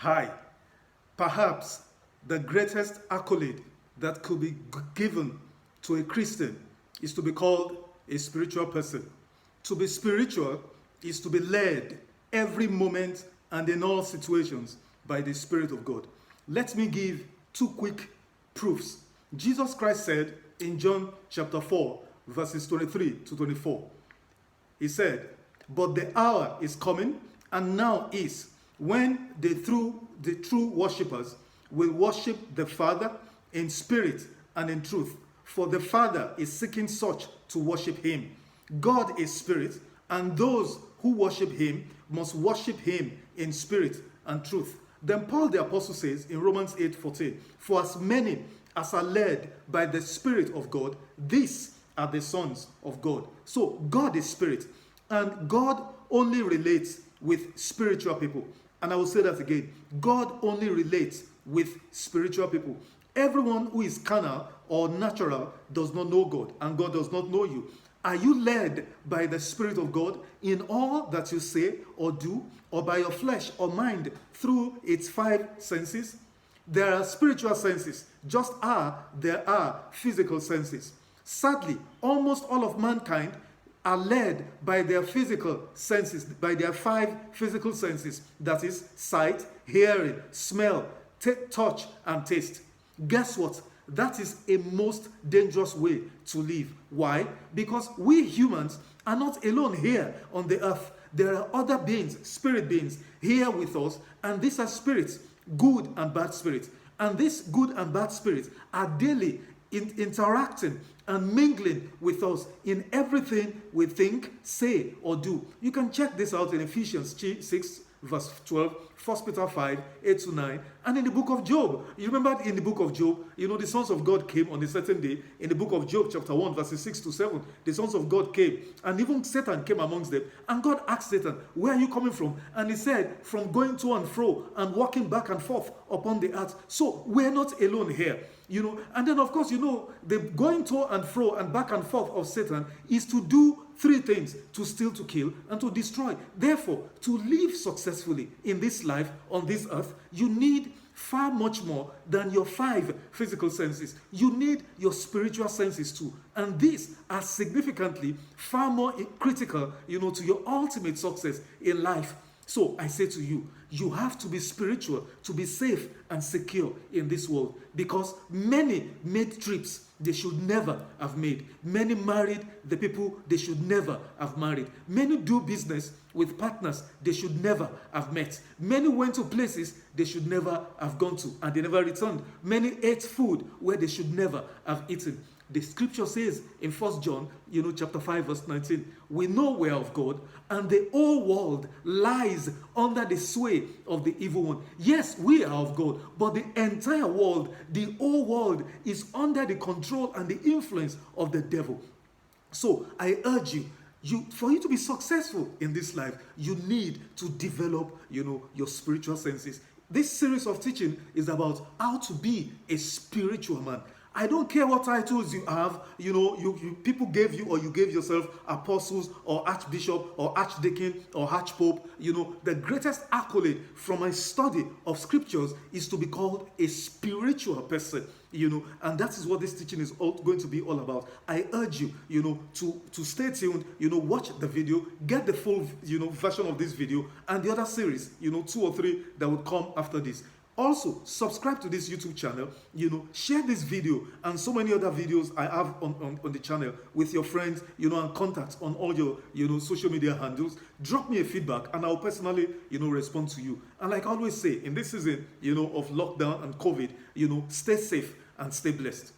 Hi. Perhaps the greatest accolade that could be given to a Christian is to be called a spiritual person. To be spiritual is to be led every moment and in all situations by the Spirit of God. Let me give two quick proofs. Jesus Christ said in John chapter 4, verses 23 to 24, He said, "But the hour is coming, and now is, when the true worshippers will worship the Father in spirit and in truth. For the Father is seeking such to worship Him. God is spirit, and those who worship Him must worship Him in spirit and truth." Then Paul the Apostle says in Romans 8:14, "For as many as are led by the Spirit of God, these are the sons of God." So God is spirit, and God only relates with spiritual people. And I will say that again. God only relates with spiritual people. Everyone who is carnal or natural does not know God, and God does not know you. Are you led by the Spirit of God in all that you say or do, or by your flesh or mind through its five senses? There are spiritual senses, just as there are physical senses. Sadly, almost all of mankind are led by their physical senses, by their five physical senses, that is, sight, hearing, smell, touch, and taste. Guess what? That is a most dangerous way to live. Why? Because we humans are not alone here on the earth. There are other beings, spirit beings, here with us, and these are spirits, good and bad spirits. And these good and bad spirits are daily interacting and mingling with us in everything we think, say, or do. You can check this out in Ephesians 6, verse 12, 1 Peter 5, 8 to 9, and in the book of Job. You remember in the book of Job, the sons of God came on a certain day. In the book of Job, chapter 1, verses 6 to 7, the sons of God came, and even Satan came amongst them. And God asked Satan, "Where are you coming from?" And he said, "From going to and fro and walking back and forth upon the earth." So we're not alone here. And then of course, the going to and fro and back and forth of Satan is to do three things: to steal, to kill, and to destroy. Therefore, to live successfully in this life on this earth, you need far much more than your five physical senses. You need your spiritual senses too. And these are significantly far more critical, to your ultimate success in life. So I say to you, you have to be spiritual to be safe and secure in this world, because many made trips they should never have made. Many married the people they should never have married. Many do business with partners they should never have met. Many went to places they should never have gone to, and they never returned. Many ate food where they should never have eaten. The scripture says in 1 John, chapter 5, verse 19, "We know we are of God, and the whole world lies under the sway of the evil one." Yes, we are of God, but the entire world, the whole world, is under the control and the influence of the devil. So I urge you, for you to be successful in this life, you need to develop, your spiritual senses. This series of teaching is about how to be a spiritual man. I don't care what titles you have, people gave you, or you gave yourself, apostles or archbishop or archdeacon or archpope. The greatest accolade from my study of scriptures is to be called a spiritual person, and that is what this teaching is going to be all about. I urge you, to stay tuned, watch the video, get the full, version of this video and the other series, 2 or 3 that would come after this. Also, subscribe to this YouTube channel, share this video and so many other videos I have on the channel with your friends, and contacts on all your, social media handles. Drop me a feedback and I'll personally, respond to you. And like I always say, in this season, of lockdown and COVID, stay safe and stay blessed.